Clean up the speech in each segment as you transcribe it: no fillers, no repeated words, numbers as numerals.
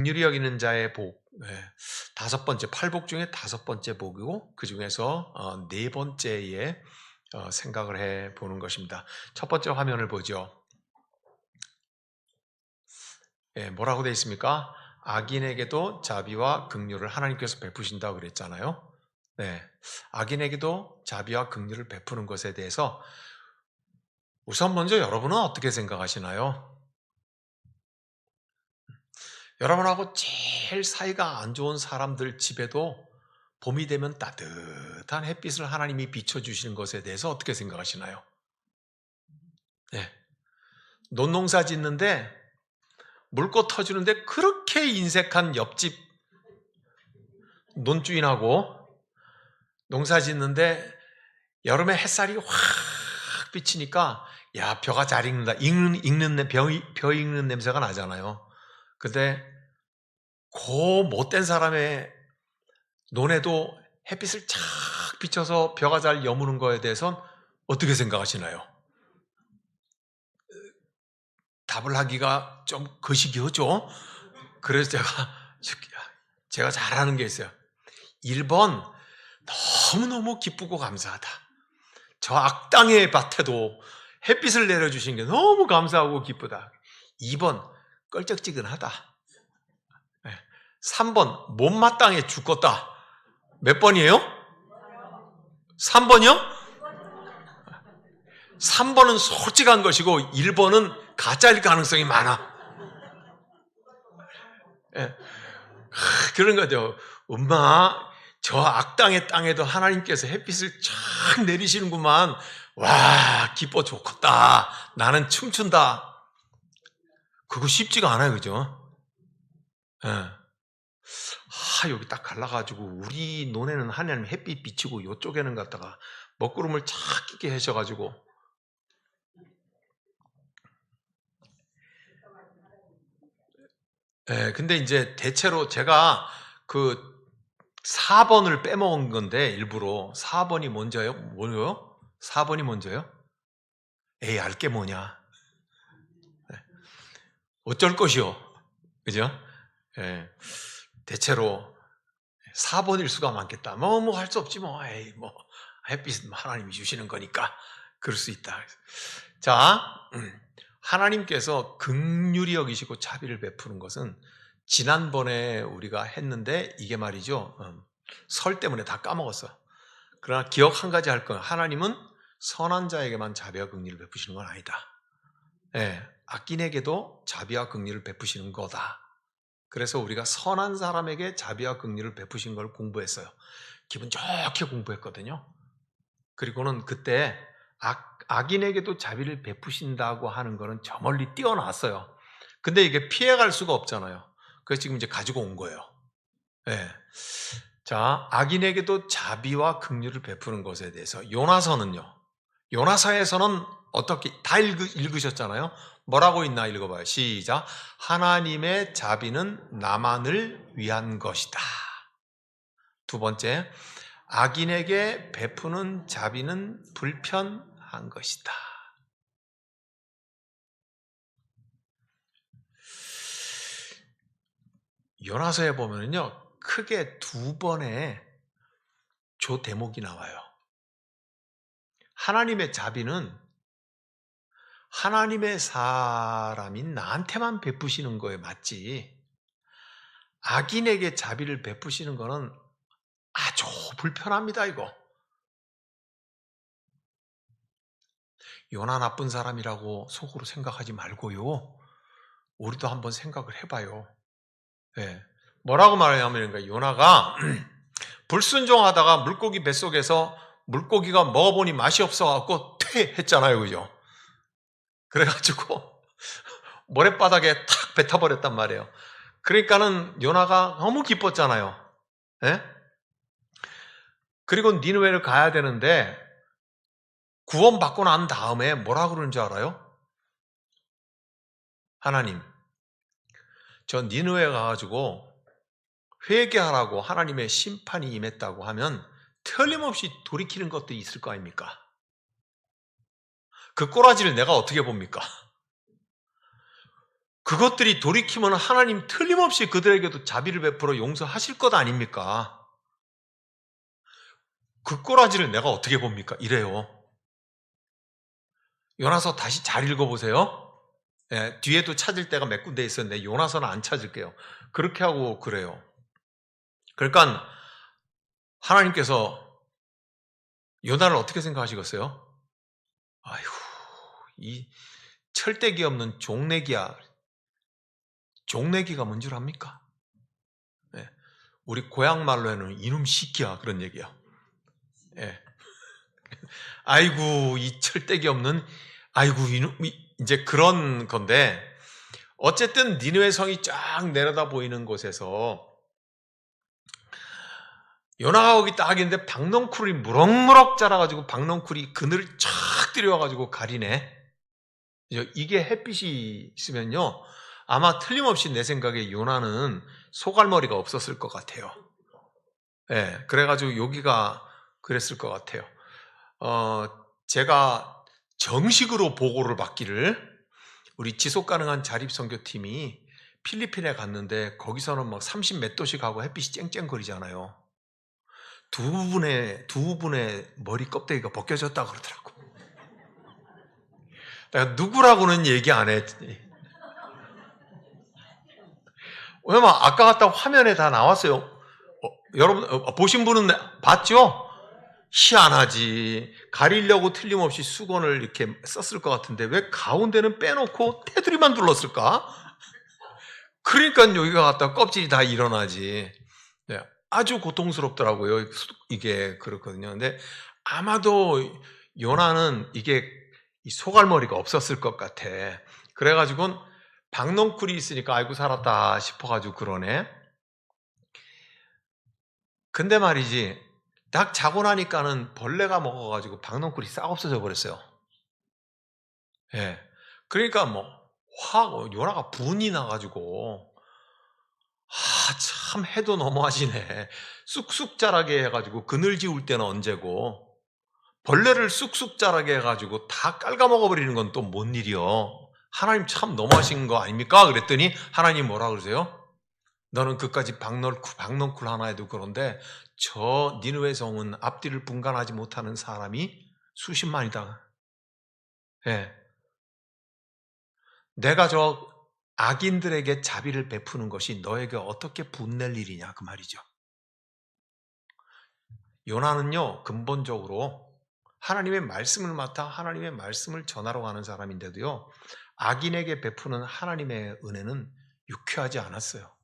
긍휼히 여기는 자의 복, 다섯 번째, 팔복 중에 다섯 번째 복이고 그 중에서 네 번째에 생각을 해 보는 것입니다. 첫 번째 화면을 보죠. 뭐라고 되어 있습니까? 악인에게도 자비와 긍휼을 하나님께서 베푸신다고 그랬잖아요. 네, 악인에게도 자비와 긍휼을 베푸는 것에 대해서 우선 먼저 여러분은 어떻게 생각하시나요? 여러분하고 제일 사이가 안 좋은 사람들 집에도 봄이 되면 따뜻한 햇빛을 하나님이 비춰주시는 것에 대해서 어떻게 생각하시나요? 네. 논농사 짓는데 물꽃 터주는데 그렇게 인색한 옆집 논주인하고 농사 짓는데 여름에 햇살이 확 비치니까 야, 벼가 잘 익는다. 벼 익는 냄새가 나잖아요. 근데 그 못된 사람의 논에도 햇빛을 착 비춰서 벼가 잘 여무는 거에 대해선 어떻게 생각하시나요? 답을 하기가 좀 거시기하죠. 그래서 제가 잘하는 게 있어요. 1번, 너무너무 기쁘고 감사하다. 저 악당의 밭에도 햇빛을 내려주신 게 너무 감사하고 기쁘다. 2번, 껄쩍지근하다. 3번, 못마땅해 죽겠다. 몇 번이에요? 3번이요? 3번은 솔직한 것이고 1번은 가짜일 가능성이 많아. 예. 그런 거죠. 엄마, 저 악당의 땅에도 하나님께서 햇빛을 쫙 내리시는구만. 와, 기뻐 좋겠다. 나는 춤춘다. 그거 쉽지가 않아요, 그죠? 예. 여기 딱 갈라가지고 우리 논에는 하나님 햇빛 비치고 이쪽에는 갖다가 먹구름을 착 끼게 하셔가지고 근데 이제 대체로 제가 그 4번을 빼먹은 건데 일부러 4번이 먼저요? 뭐요? 4번이 먼저요? 에이, 알게 뭐냐? 어쩔 것이요? 그죠? 예, 대체로 4번일 수가 많겠다. 뭐 할 수 없지 뭐. 에이, 뭐 햇빛은 하나님이 주시는 거니까 그럴 수 있다. 자, 하나님께서 긍휼히 여기시고 자비를 베푸는 것은 지난번에 우리가 했는데 이게 말이죠. 설 때문에 다 까먹었어. 그러나 기억 한 가지 할 거예요. 하나님은 선한 자에게만 자비와 긍휼을 베푸시는 건 아니다. 악인에게도 자비와 긍휼을 베푸시는 거다. 그래서 우리가 선한 사람에게 자비와 긍휼을 베푸신 걸 공부했어요. 기분 좋게 공부했거든요. 그리고는 그때 악인에게도 자비를 베푸신다고 하는 거는 저 멀리 뛰어났어요. 근데 이게 피해갈 수가 없잖아요. 그래서 지금 이제 가지고 온 거예요. 자, 악인에게도 자비와 긍휼을 베푸는 것에 대해서 요나서는요. 요나서에서는 어떻게 다 읽으셨잖아요. 뭐라고 있나 읽어봐요. 시작. 하나님의 자비는 나만을 위한 것이다. 두 번째, 악인에게 베푸는 자비는 불편한 것이다. 요나서에 보면요, 크게 두 번의 조 대목이 나와요. 하나님의 자비는 하나님의 사람인 나한테만 베푸시는 거에 맞지, 악인에게 자비를 베푸시는 거는 아주 불편합니다, 이거. 요나 나쁜 사람이라고 속으로 생각하지 말고요. 우리도 한번 생각을 해봐요. 뭐라고 말하냐면 요나가 불순종하다가 물고기 뱃속에서 물고기가 먹어보니 맛이 없어갖고 퇴했잖아요, 그죠? 그래가지고 모래바닥에 탁 뱉어버렸단 말이에요. 그러니까는 요나가 너무 기뻤잖아요. 그리고 니느웨를 가야 되는데 구원받고 난 다음에 뭐라 그러는 줄 알아요? 하나님, 저 니느웨 가가지고 회개하라고 하나님의 심판이 임했다고 하면 틀림없이 돌이키는 것도 있을 거 아닙니까? 그 꼬라지를 내가 어떻게 봅니까? 그것들이 돌이키면 하나님 틀림없이 그들에게도 자비를 베풀어 용서하실 것 아닙니까? 그 꼬라지를 내가 어떻게 봅니까? 이래요. 요나서 다시 잘 읽어보세요. 예, 뒤에도 찾을 때가 몇 군데 있었는데 요나서는 안 찾을게요. 그렇게 하고 그래요. 그러니까 하나님께서 요나를 어떻게 생각하시겠어요? 아이고, 이 철대기 없는 종내기야. 종내기가 뭔 줄 압니까? 예, 우리 고향 말로는 이놈 시끼야 그런 얘기야. 예. 아이고 이 철대기 없는 아이고 이놈 이제 그런 건데 어쨌든 니느웨 성이 쫙 내려다 보이는 곳에서 요나가 거기 딱 있는데 박넝쿨이 무럭무럭 자라가지고 박넝쿨이 그늘을 쫙 들여와가지고 가리네. 이게 햇빛이 있으면요 아마 틀림없이 내 생각에 요나는 소갈머리가 없었을 것 같아요. 예, 그래가지고 여기가 그랬을 것 같아요. 제가 정식으로 보고를 받기를 우리 지속가능한 자립선교팀이 필리핀에 갔는데 거기서는 막 30 몇 도씩 하고 햇빛이 쨍쨍거리잖아요. 두 분의 머리 껍데기가 벗겨졌다 그러더라고. 내가 누구라고는 얘기 안 했지. 왜냐면 아까 갔다 화면에 다 나왔어요. 여러분 보신 분은 봤죠? 희한하지. 가리려고 틀림없이 수건을 이렇게 썼을 것 같은데 왜 가운데는 빼놓고 테두리만 둘렀을까? 그러니까 여기가 갖다 껍질이 다 일어나지. 네, 아주 고통스럽더라고요. 이게 그렇거든요. 근데 아마도 요나는 이게 소갈머리가 없었을 것 같아. 그래가지고 박넝쿨이 있으니까 아이고 살았다 싶어가지고 그러네. 근데 말이지 딱 자고 나니까는 벌레가 먹어가지고 박넝쿨이 싹 없어져 버렸어요. 예. 그러니까 요나가 분이 나가지고 참 해도 너무하시네. 쑥쑥 자라게 해가지고 그늘 지울 때는 언제고 벌레를 쑥쑥 자라게 해가지고 다 깔아먹어버리는 건 또 뭔 일이요. 하나님 참 너무하신 거 아닙니까? 그랬더니 하나님 뭐라 그러세요? 너는 그까지 박넝쿨 하나에도 그런데 저 니느웨 성은 앞뒤를 분간하지 못하는 사람이 수십만이다. 예. 내가 저 악인들에게 자비를 베푸는 것이 너에게 어떻게 분낼 일이냐 그 말이죠. 요나는요 근본적으로 하나님의 말씀을 맡아 하나님의 말씀을 전하러 가는 사람인데도요 악인에게 베푸는 하나님의 은혜는 유쾌하지 않았어요.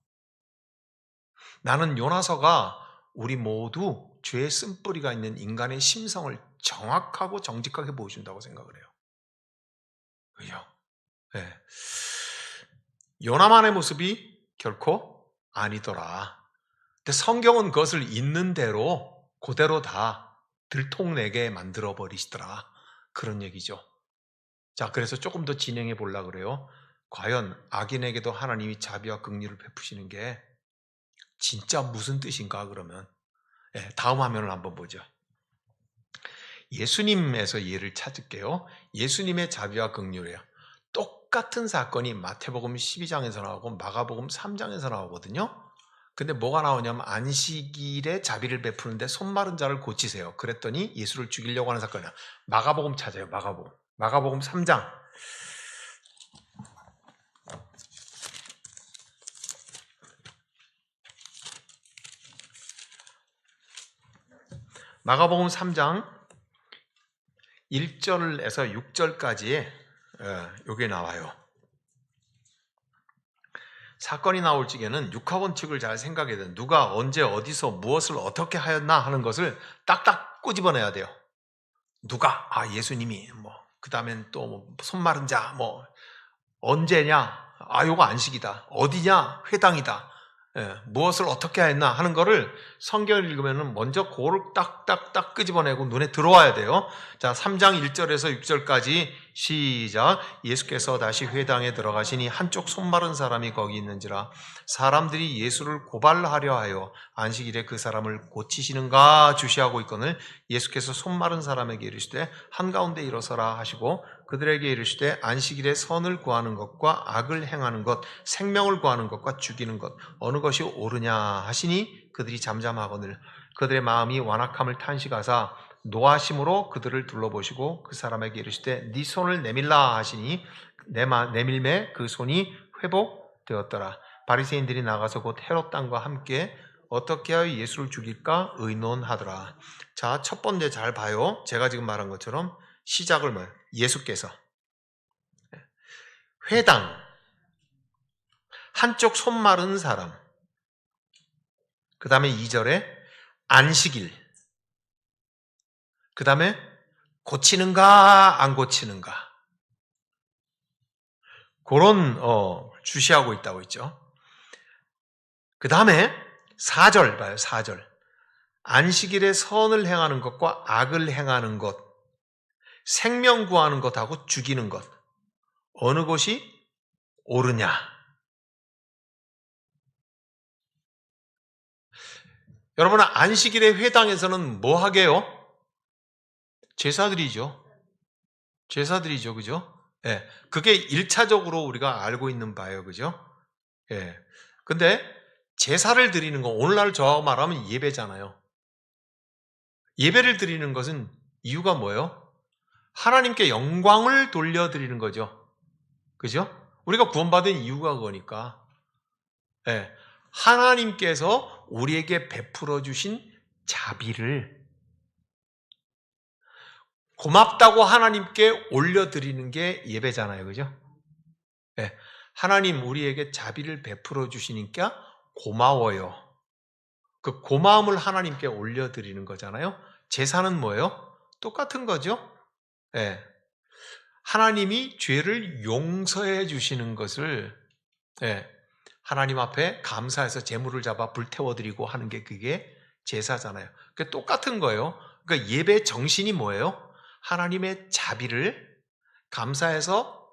나는 요나서가 우리 모두 죄의 쓴뿌리가 있는 인간의 심성을 정확하고 정직하게 보여준다고 생각을 해요. 그죠? 네. 요나만의 모습이 결코 아니더라. 근데 성경은 그것을 있는 대로 그대로 다 들통내게 만들어 버리시더라. 그런 얘기죠. 자, 그래서 조금 더 진행해 보려고 그래요. 과연 악인에게도 하나님이 자비와 긍휼을 베푸시는 게 진짜 무슨 뜻인가 그러면 다음 화면을 한번 보죠. 예수님에서 예를 찾을게요. 예수님의 자비와 긍휼이에요. 똑같은 사건이 마태복음 12장에서 나오고 마가복음 3장에서 나오거든요. 근데 뭐가 나오냐면 안식일에 자비를 베푸는데 손 마른 자를 고치세요. 그랬더니 예수를 죽이려고 하는 사건이야. 마가복음 찾아요. 마가복음 3장. 마가복음 3장 1절에서 6절까지에 여기 나와요. 사건이 나올 적에는 육하원칙을 잘 생각해야 돼요. 누가 언제 어디서 무엇을 어떻게 하였나 하는 것을 딱딱 꼬집어내야 돼요. 누가 예수님이 그 다음엔 또 손 마른 자 언제냐 요거 안식이다. 어디냐 회당이다. 무엇을 어떻게 했나 하는 거를 성경을 읽으면 먼저 그거를 딱딱딱 끄집어내고 눈에 들어와야 돼요. 자, 3장 1절에서 6절까지 시작. 예수께서 다시 회당에 들어가시니 한쪽 손 마른 사람이 거기 있는지라 사람들이 예수를 고발하려 하여 안식일에 그 사람을 고치시는가 주시하고 있거늘 예수께서 손 마른 사람에게 이르시되 한가운데 일어서라 하시고 그들에게 이르시되 안식일에 선을 구하는 것과 악을 행하는 것, 생명을 구하는 것과 죽이는 것 어느 것이 옳으냐 하시니 그들이 잠잠하거늘 그들의 마음이 완악함을 탄식하사 노하심으로 그들을 둘러보시고 그 사람에게 이르시되 네 손을 내밀라 하시니 내밀매 그 손이 회복되었더라. 바리새인들이 나가서 곧 헤롯 당과 함께 어떻게 하여 예수를 죽일까 의논하더라. 자, 첫 번째 잘 봐요. 제가 지금 말한 것처럼 시작을 뭐예요? 예수께서 회당, 한쪽 손 마른 사람, 그 다음에 2절에 안식일, 그 다음에 고치는가 안 고치는가, 그런 주시하고 있다고 있죠. 그 다음에 4절 봐요. 4절 안식일에 선을 행하는 것과 악을 행하는 것, 생명 구하는 것하고 죽이는 것 어느 것이 옳으냐. 여러분, 안식일의 회당에서는 뭐 하게요? 제사드리죠. 제사드리죠. 그죠? 예. 그게 1차적으로 우리가 알고 있는 바예요. 그죠? 예. 근데 제사를 드리는 건 오늘날 저하고 말하면 예배잖아요. 예배를 드리는 것은 이유가 뭐예요? 하나님께 영광을 돌려드리는 거죠. 그죠? 우리가 구원받은 이유가 그거니까. 예. 하나님께서 우리에게 베풀어 주신 자비를 고맙다고 하나님께 올려드리는 게 예배잖아요. 그죠? 예. 하나님 우리에게 자비를 베풀어 주시니까 고마워요. 그 고마움을 하나님께 올려드리는 거잖아요. 제사는 뭐예요? 똑같은 거죠. 예. 하나님이 죄를 용서해 주시는 것을 예. 하나님 앞에 감사해서 제물을 잡아 불태워드리고 하는 게 그게 제사잖아요. 그게 똑같은 거예요. 그러니까 예배 정신이 뭐예요? 하나님의 자비를 감사해서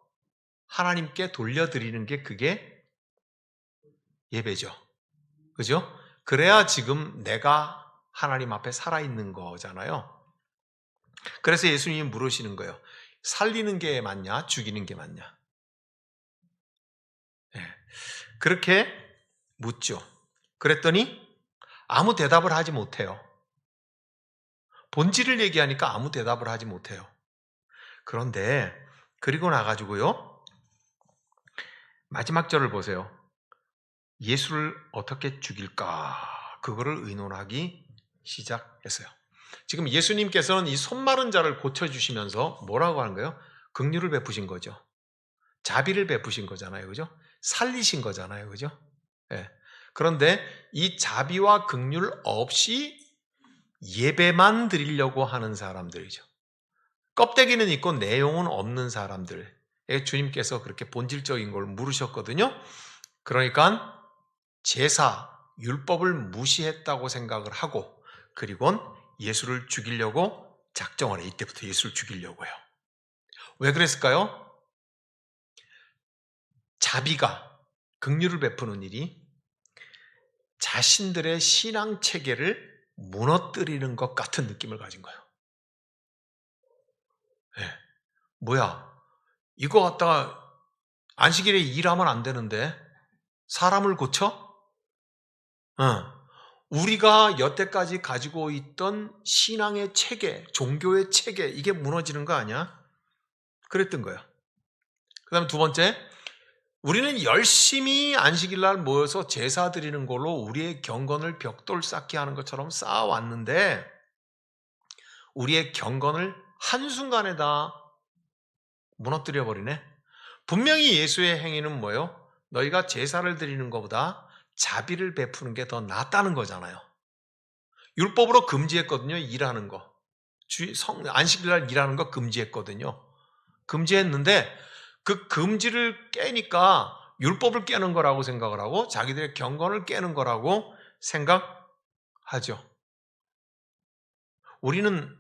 하나님께 돌려드리는 게 그게 예배죠. 그죠? 그래야 지금 내가 하나님 앞에 살아있는 거잖아요. 그래서 예수님이 물으시는 거예요. 살리는 게 맞냐? 죽이는 게 맞냐? 네. 그렇게 묻죠. 그랬더니 아무 대답을 하지 못해요. 본질을 얘기하니까 아무 대답을 하지 못해요. 그런데 그리고 나가지고요. 마지막 절을 보세요. 예수를 어떻게 죽일까? 그거를 의논하기 시작했어요. 지금 예수님께서는 이 손마른 자를 고쳐주시면서 뭐라고 하는 거예요? 긍휼을 베푸신 거죠. 자비를 베푸신 거잖아요. 그죠? 살리신 거잖아요. 그죠? 네. 그런데 이 자비와 긍휼 없이 예배만 드리려고 하는 사람들이죠. 껍데기는 있고 내용은 없는 사람들에 주님께서 그렇게 본질적인 걸 물으셨거든요. 그러니까 제사, 율법을 무시했다고 생각을 하고 그리고는 예수를 죽이려고 작정을 해요. 이때부터 예수를 죽이려고 해요. 왜 그랬을까요? 자비가 긍휼을 베푸는 일이 자신들의 신앙 체계를 무너뜨리는 것 같은 느낌을 가진 거예요. 네. 뭐야? 이거 갖다가 안식일에 일하면 안 되는데 사람을 고쳐? 우리가 여태까지 가지고 있던 신앙의 체계, 종교의 체계 이게 무너지는 거 아니야? 그랬던 거예요. 그 다음에 두 번째, 우리는 열심히 안식일 날 모여서 제사 드리는 걸로 우리의 경건을 벽돌 쌓기 하는 것처럼 쌓아왔는데 우리의 경건을 한순간에 다 무너뜨려 버리네. 분명히 예수의 행위는 뭐예요? 너희가 제사를 드리는 것보다 자비를 베푸는 게 더 낫다는 거잖아요. 율법으로 금지했거든요. 일하는 거. 안식일 날 일하는 거 금지했거든요. 금지했는데 그 금지를 깨니까 율법을 깨는 거라고 생각을 하고 자기들의 경건을 깨는 거라고 생각하죠. 우리는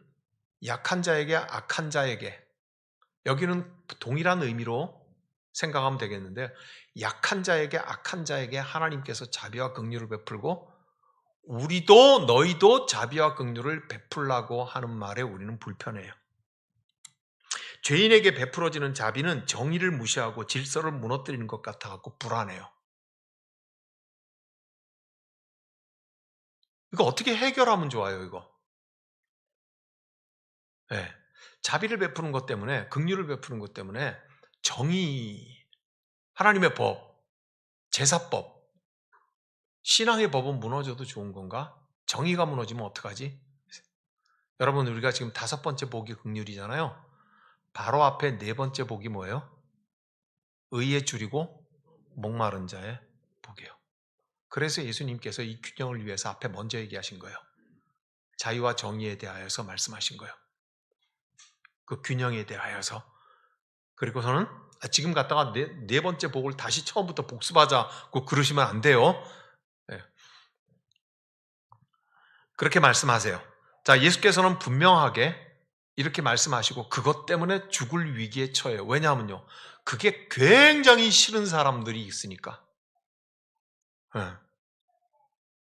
약한 자에게 악한 자에게 여기는 동일한 의미로 생각하면 되겠는데 약한 자에게 악한 자에게 하나님께서 자비와 긍휼을 베풀고 우리도 너희도 자비와 긍휼을 베풀라고 하는 말에 우리는 불편해요. 죄인에게 베풀어지는 자비는 정의를 무시하고 질서를 무너뜨리는 것 같아갖고 불안해요. 이거 어떻게 해결하면 좋아요, 이거? 네. 자비를 베푸는 것 때문에, 긍휼을 베푸는 것 때문에 정의, 하나님의 법, 제사법, 신앙의 법은 무너져도 좋은 건가? 정의가 무너지면 어떡하지? 여러분, 우리가 지금 5번째 복이 긍휼이잖아요. 바로 앞에 4번째 복이 뭐예요? 의에 줄이고 목마른 자의 복이에요. 그래서 예수님께서 이 균형을 위해서 앞에 먼저 얘기하신 거예요. 자유와 정의에 대하여서 말씀하신 거예요. 그 균형에 대하여서. 그리고서는 지금 갖다가 네 번째 복을 다시 처음부터 복습하자고 그러시면 안 돼요. 네. 그렇게 말씀하세요. 자, 예수께서는 분명하게 이렇게 말씀하시고 그것 때문에 죽을 위기에 처해요. 왜냐하면요, 그게 굉장히 싫은 사람들이 있으니까. 네.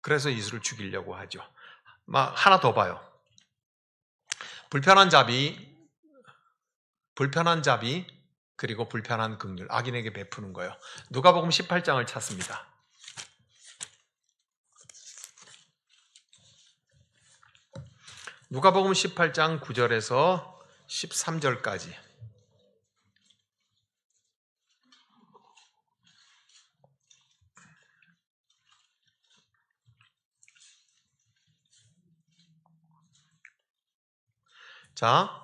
그래서 예수를 죽이려고 하죠. 하나 더 봐요. 불편한 자비, 그리고 불편한 긍휼, 악인에게 베푸는 거예요. 누가복음 18장을 찾습니다. 누가복음 18장 9절에서 13절까지. 자,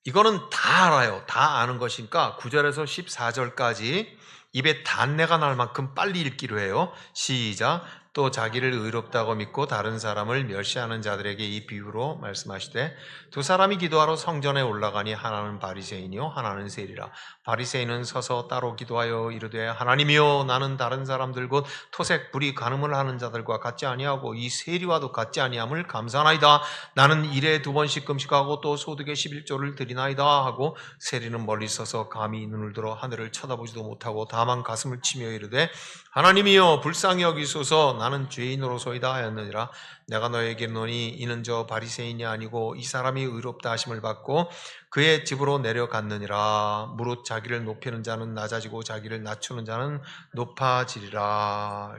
이거는 다 알아요. 다 아는 것이니까 9절에서 14절까지 입에 단내가 날 만큼 빨리 읽기로 해요. 시작. 또 자기를 의롭다고 믿고 다른 사람을 멸시하는 자들에게 이 비유로 말씀하시되, 두 사람이 기도하러 성전에 올라가니 하나는 바리새인이요 하나는 세리라. 바리새인은 서서 따로 기도하여 이르되, 하나님이여, 나는 다른 사람들 곧 토색 불이 간음을 하는 자들과 같지 아니하고 이 세리와도 같지 아니함을 감사하나이다. 나는 일에 2번씩 금식하고 또 소득의 11조를 드리나이다 하고, 세리는 멀리 서서 감히 눈을 들어 하늘을 쳐다보지도 못하고 다만 가슴을 치며 이르되, 하나님이여, 불쌍히 여기소서, 나는 죄인으로소이다 하였느니라. 내가 너에게 이르노니 이는 저 바리새인이 아니고 이 사람이 의롭다 하심을 받고 그의 집으로 내려갔느니라. 무릇 자기를 높이는 자는 낮아지고 자기를 낮추는 자는 높아지리라.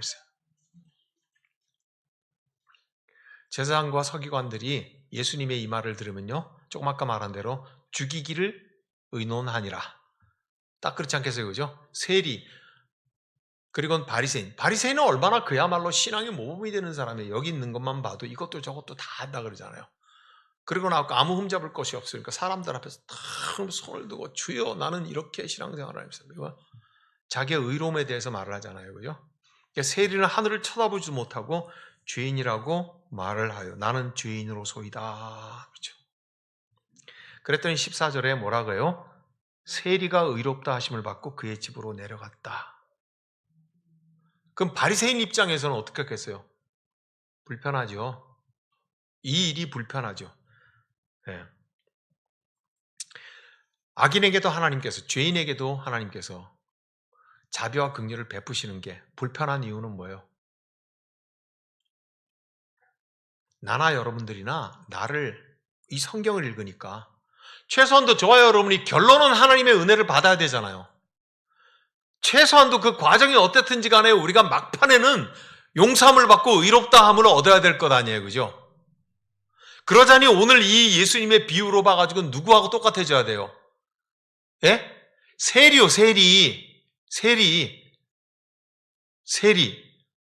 제사장과 서기관들이 예수님의 이 말을 들으면요, 조금 아까 말한 대로 죽이기를 의논하니라. 딱 그렇지 않겠어요, 그죠? 세리, 그리고 바리새인. 바리새인은 얼마나 그야말로 신앙의 모범이 되는 사람이에요. 여기 있는 것만 봐도 이것도 저것도 다 한다 그러잖아요. 그리고 나서 아무 흠잡을 것이 없으니까 사람들 앞에서 다 손을 두고, 주여, 나는 이렇게 신앙생활을 하면서 자기의 의로움에 대해서 말을 하잖아요, 그죠? 그러니까 세리는 하늘을 쳐다보지 못하고 죄인이라고 말을 하여 나는 죄인으로소이다. 그렇죠? 그랬더니 14절에 뭐라고요? 세리가 의롭다 하심을 받고 그의 집으로 내려갔다. 그럼 바리새인 입장에서는 어떻게 했겠어요? 불편하죠. 이 일이 불편하죠. 네. 악인에게도 하나님께서, 죄인에게도 하나님께서 자비와 긍휼을 베푸시는 게 불편한 이유는 뭐예요? 나나 여러분들이나 나를 이 성경을 읽으니까 최소한도 저와 여러분이 결론은 하나님의 은혜를 받아야 되잖아요. 최소한도 그 과정이 어땠든지 간에 우리가 막판에는 용서함을 받고 의롭다함을 얻어야 될 것 아니에요, 그죠? 그러자니 오늘 이 예수님의 비유로 봐가지고 누구하고 똑같아져야 돼요? 예? 세리요, 세리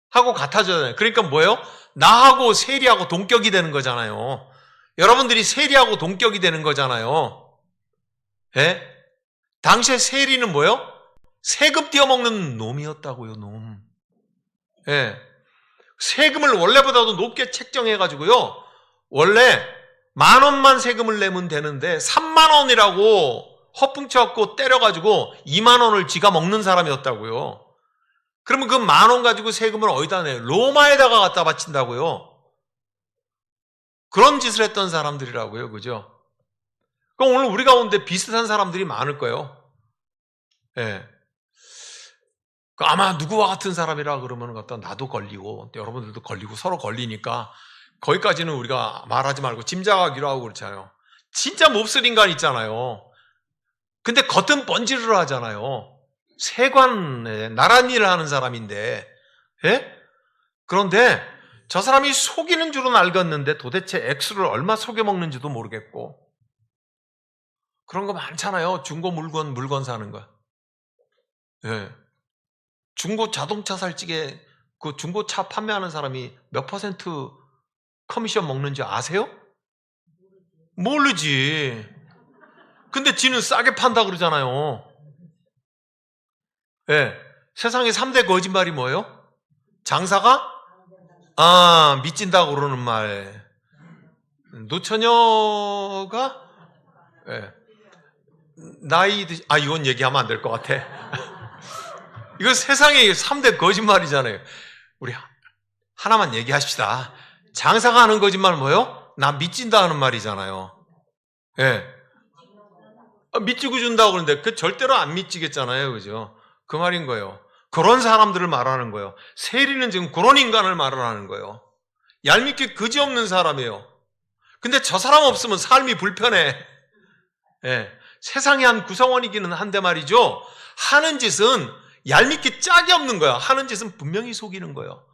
하고 같아져야 돼요. 그러니까 뭐예요? 나하고 세리하고 동격이 되는 거잖아요. 여러분들이 세리하고 동격이 되는 거잖아요. 예? 당시에 세리는 뭐예요? 세금 떼어먹는 놈이었다고요, 놈. 예. 세금을 원래보다도 높게 책정해가지고요, 원래 10,000원만 세금을 내면 되는데 30,000원이라고 허풍쳐갖고 때려가지고 20,000원을 지가 먹는 사람이었다고요. 그러면 그 10,000원 가지고 세금을 어디다 내요? 로마에다가 갖다 바친다고요. 그런 짓을 했던 사람들이라고요, 그죠? 그럼 오늘 우리 가운데 비슷한 사람들이 많을 거예요. 예. 아마 누구와 같은 사람이라 그러면 갖다 나도 걸리고 여러분들도 걸리고 서로 걸리니까 거기까지는 우리가 말하지 말고 짐작하기로 하고 그렇잖아요. 진짜 몹쓸 인간 있잖아요. 근데 겉은 번지르르 하잖아요. 세관에 나란 일을 하는 사람인데, 예? 그런데 저 사람이 속이는 줄은 알겠는데 도대체 액수를 얼마 속여 먹는지도 모르겠고, 그런 거 많잖아요. 중고 물건 사는 거. 예. 중고 자동차 살 적에 그 중고차 판매하는 사람이 몇 퍼센트 커미션 먹는지 아세요? 모르지. 근데 지는 싸게 판다 그러잖아요. 예. 세상에 3대 거짓말이 뭐예요? 장사가? 미친다고 그러는 말. 노처녀가? 예. 나이 드, 이건 얘기하면 안 될 것 같아. 이거 세상에 3대 거짓말이잖아요. 우리 하나만 얘기하십시다. 장사가 하는 거짓말 뭐예요? 나 미친다 하는 말이잖아요. 예. 미치고 준다고 그러는데 그 절대로 안 미치겠잖아요. 그죠? 그 말인 거예요. 그런 사람들을 말하는 거예요. 세리는 지금 그런 인간을 말하는 거예요. 얄밉게 그지없는 사람이에요. 근데 저 사람 없으면 삶이 불편해. 예. 세상의 한 구성원이기는 한데 말이죠. 하는 짓은 얄밉게 짝이 없는 거야. 하는 짓은 분명히 속이는 거예요.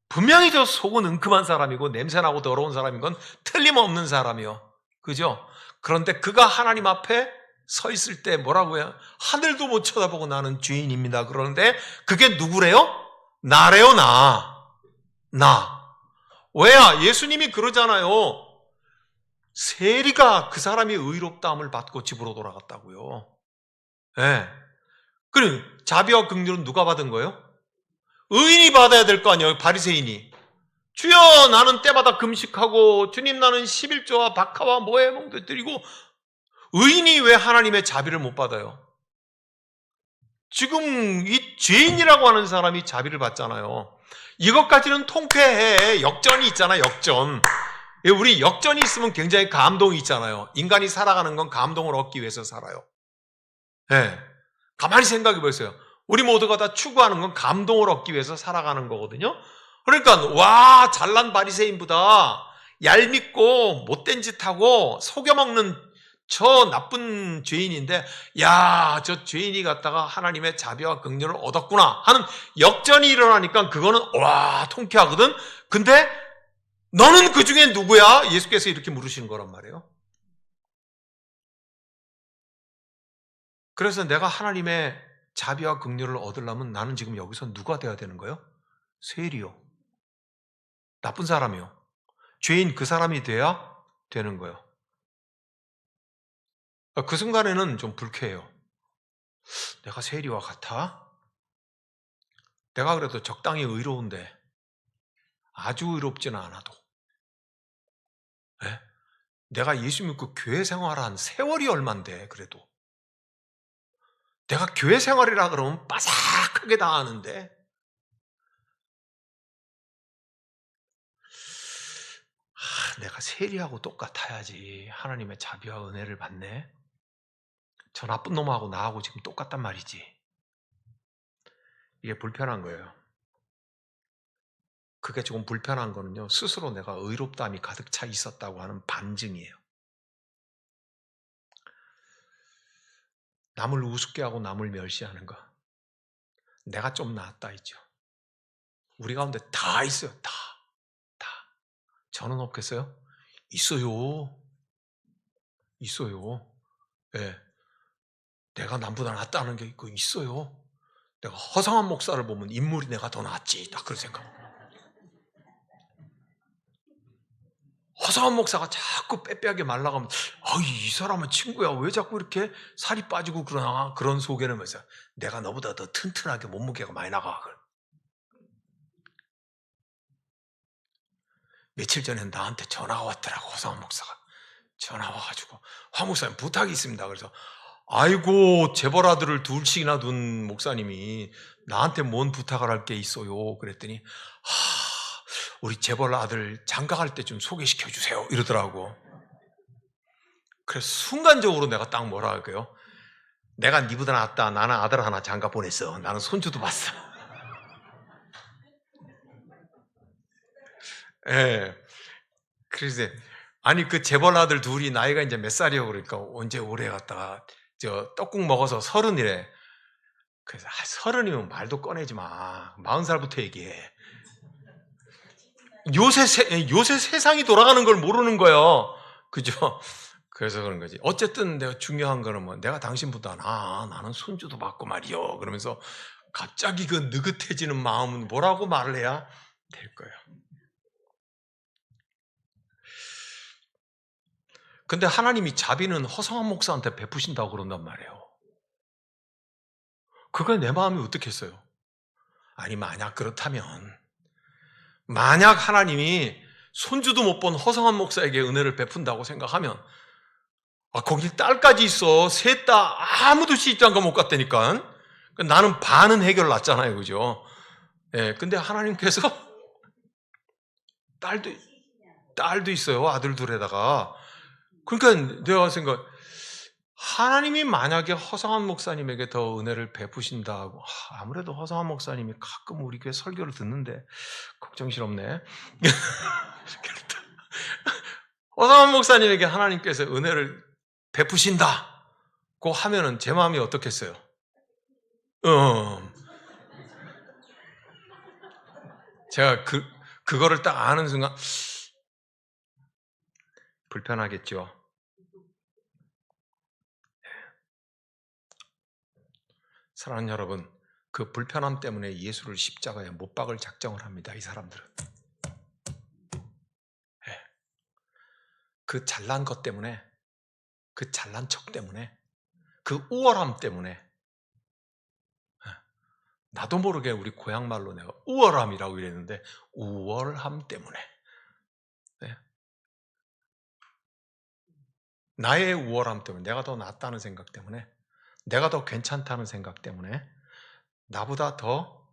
분명히 저 속은 은큼한 사람이고 냄새나고 더러운 사람인 건 틀림없는 사람이요. 그죠? 그런데 그가 하나님 앞에 서 있을 때 뭐라고 해요? 하늘도 못 쳐다보고 나는 죄인입니다. 그러는데 그게 누구래요? 나래요, 나. 왜야? 예수님이 그러잖아요. 세리가 그 사람이 의롭다함을 받고 집으로 돌아갔다고요. 예. 그럼 자비와 긍휼은 누가 받은 거예요? 의인이 받아야 될 거 아니에요, 바리새인이. 주여, 나는 때마다 금식하고 주님 나는 11조와 박하와 모해몽도 드리고. 의인이 왜 하나님의 자비를 못 받아요? 지금 이 죄인이라고 하는 사람이 자비를 받잖아요. 이것까지는 통쾌해. 역전이 있잖아, 역전. 우리 역전이 있으면 굉장히 감동이 있잖아요. 인간이 살아가는 건 감동을 얻기 위해서 살아요. 네. 가만히 생각해 보세요. 우리 모두가 다 추구하는 건 감동을 얻기 위해서 살아가는 거거든요. 그러니까 와, 잘난 바리새인보다 얄밉고 못된 짓하고 속여먹는 저 나쁜 죄인인데, 야, 저 죄인이 갔다가 하나님의 자비와 긍휼을 얻었구나 하는 역전이 일어나니까 그거는 와, 통쾌하거든. 근데 너는 그 중에 누구야? 예수께서 이렇게 물으시는 거란 말이에요. 그래서 내가 하나님의 자비와 긍휼을 얻으려면 나는 지금 여기서 누가 돼야 되는 거예요? 세리요. 나쁜 사람이요. 죄인 그 사람이 돼야 되는 거예요. 그 순간에는 좀 불쾌해요. 내가 세리와 같아? 내가 그래도 적당히 의로운데 아주 의롭지는 않아도, 네? 내가 예수 믿고 교회 생활한 세월이 얼만데 그래도 내가 교회 생활이라 그러면 빠삭하게 다 하는데, 내가 세리하고 똑같아야지 하나님의 자비와 은혜를 받네. 저 나쁜 놈하고 나하고 지금 똑같단 말이지. 이게 불편한 거예요. 그게 조금 불편한 거는요, 스스로 내가 의롭다함이 가득 차 있었다고 하는 반증이에요. 남을 우습게 하고 남을 멸시하는 거, 내가 좀 낫다 있죠. 우리 가운데 다 있어요. 다. 저는 없겠어요? 있어요. 예. 내가 남보다 낫다는 게 있어요. 내가 허상한 목사를 보면 인물이 내가 더 낫지. 딱 그런 생각. 허상한 목사가 자꾸 빼빼하게 말라가면, 이 사람은 친구야. 왜 자꾸 이렇게 살이 빠지고 그러나? 그런 속에는 면서 내가 너보다 더 튼튼하게 몸무게가 많이 나가. 며칠 전에 나한테 전화가 왔더라고. 허상한 목사가 전화 와가지고, 황 목사님 부탁이 있습니다. 그래서 아이고, 재벌 아들을 둘씩이나 둔 목사님이 나한테 뭔 부탁을 할 게 있어요. 그랬더니 우리 재벌 아들 장가갈 때 좀 소개시켜 주세요 이러더라고. 그래서 순간적으로 내가 딱 뭐라 할까요? 내가 니보다 낫다. 나는 아들 하나 장가 보냈어. 나는 손주도 봤어. 예. 그래서 아니 그 재벌 아들 둘이 나이가 이제 몇 살이요? 그러니까 언제 오래 갔다가 떡국 먹어서 30이래. 그래서 30이면 말도 꺼내지 마. 40살부터 얘기해. 요새 세상이 돌아가는 걸 모르는 거예요. 그죠? 그래서 그런 거지. 어쨌든 내가 중요한 거는 뭐 내가 당신보다 나는 손주도 받고 말이요. 그러면서 갑자기 그 느긋해지는 마음은 뭐라고 말을 해야 될 거예요. 근데 하나님이 자비는 허성한 목사한테 베푸신다고 그런단 말이에요. 그게 내 마음이 어떻겠어요? 아니, 만약 하나님이 손주도 못 본 허성한 목사에게 은혜를 베푼다고 생각하면, 거기 딸까지 있어. 셋 다 아무도 시집장가 못 갔다니까. 나는 반은 해결 났잖아요. 그죠? 예, 근데 하나님께서 딸도 있어요. 아들 둘에다가. 그러니까 내가 생각, 하나님이 만약에 허성한 목사님에게 더 은혜를 베푸신다고, 아무래도 허성한 목사님이 가끔 우리 교회 설교를 듣는데 걱정스럽네. 허성한 목사님에게 하나님께서 은혜를 베푸신다고 하면은 제 마음이 어떻겠어요? 제가 그거를 딱 아는 순간 불편하겠죠. 사랑하는 여러분, 그 불편함 때문에 예수를 십자가에 못 박을 작정을 합니다. 이 사람들은. 그 잘난 것 때문에, 그 잘난 척 때문에, 그 우월함 때문에, 나도 모르게 우리 고향 말로 내가 우월함이라고 이랬는데, 우월함 때문에, 나의 우월함 때문에, 내가 더 낫다는 생각 때문에, 내가 더 괜찮다는 생각 때문에, 나보다 더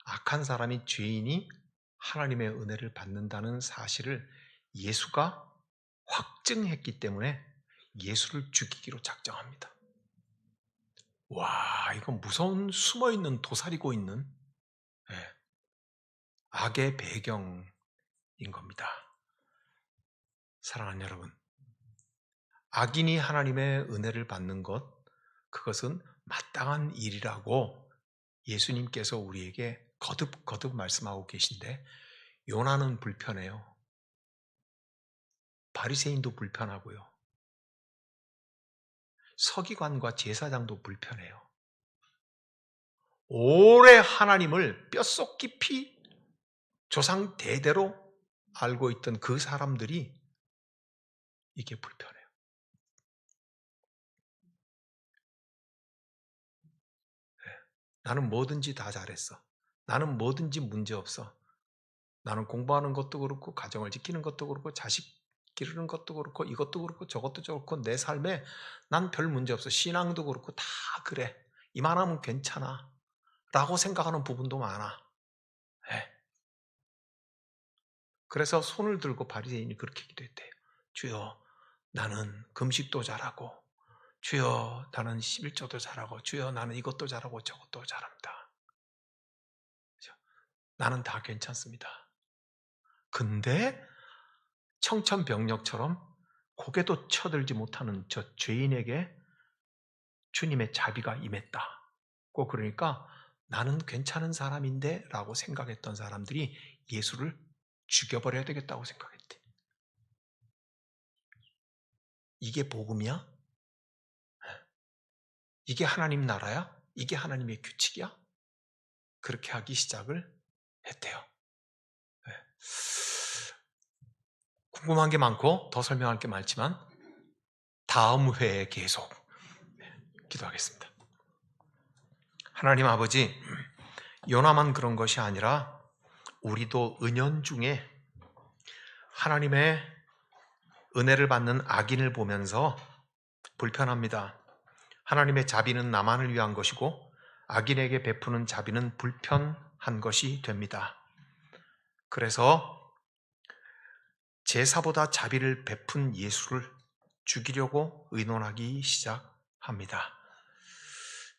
악한 사람이, 죄인이 하나님의 은혜를 받는다는 사실을 예수가 확증했기 때문에 예수를 죽이기로 작정합니다. 와, 이건 무서운 숨어있는, 도사리고 있는 악의 배경인 겁니다. 사랑하는 여러분, 악인이 하나님의 은혜를 받는 것, 그것은 마땅한 일이라고 예수님께서 우리에게 거듭거듭 말씀하고 계신데, 요나는 불편해요. 바리새인도 불편하고요. 서기관과 제사장도 불편해요. 오래 하나님을 뼛속 깊이 조상 대대로 알고 있던 그 사람들이 이게 불편해요. 나는 뭐든지 다 잘했어. 나는 뭐든지 문제없어. 나는 공부하는 것도 그렇고, 가정을 지키는 것도 그렇고, 자식 기르는 것도 그렇고, 이것도 그렇고, 저것도 그렇고, 내 삶에 난 별 문제없어. 신앙도 그렇고 다 그래. 이만하면 괜찮아. 라고 생각하는 부분도 많아. 그래서 손을 들고 바리새인이 그렇게 기도했대요. 주여, 나는 금식도 잘하고, 주여, 나는 11조도 잘하고, 주여, 나는 이것도 잘하고 저것도 잘합니다. 그렇죠? 나는 다 괜찮습니다. 근데 청천벽력처럼 고개도 쳐들지 못하는 저 죄인에게 주님의 자비가 임했다고, 그러니까 나는 괜찮은 사람인데 라고 생각했던 사람들이 예수를 죽여버려야 되겠다고 생각했대. 이게 복음이야? 이게 하나님 나라야? 이게 하나님의 규칙이야? 그렇게 하기 시작을 했대요. 궁금한 게 많고 더 설명할 게 많지만 다음 회에 계속 기도하겠습니다. 하나님 아버지, 요나만 그런 것이 아니라 우리도 은연중에 하나님의 은혜를 받는 악인을 보면서 불편합니다. 하나님의 자비는 나만을 위한 것이고 악인에게 베푸는 자비는 불편한 것이 됩니다. 그래서 제사보다 자비를 베푼 예수를 죽이려고 의논하기 시작합니다.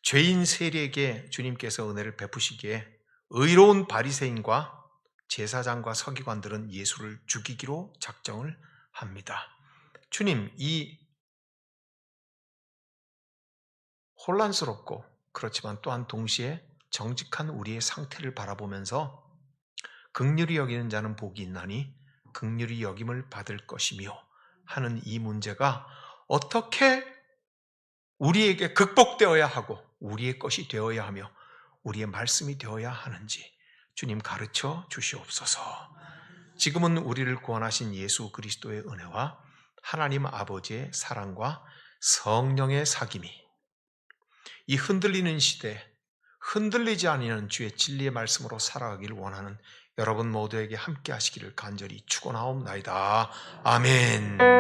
죄인 세리에게 주님께서 은혜를 베푸시기에 의로운 바리새인과 제사장과 서기관들은 예수를 죽이기로 작정을 합니다. 주님, 이 혼란스럽고 그렇지만 또한 동시에 정직한 우리의 상태를 바라보면서 긍휼히 여기는 자는 복이 있나니 긍휼히 여김을 받을 것이며 하는 이 문제가 어떻게 우리에게 극복되어야 하고 우리의 것이 되어야 하며 우리의 말씀이 되어야 하는지 주님 가르쳐 주시옵소서. 지금은 우리를 구원하신 예수 그리스도의 은혜와 하나님 아버지의 사랑과 성령의 사귐이 이 흔들리는 시대에 흔들리지 아니하는 주의 진리의 말씀으로 살아가기를 원하는 여러분 모두에게 함께 하시기를 간절히 축원하옵나이다. 아멘.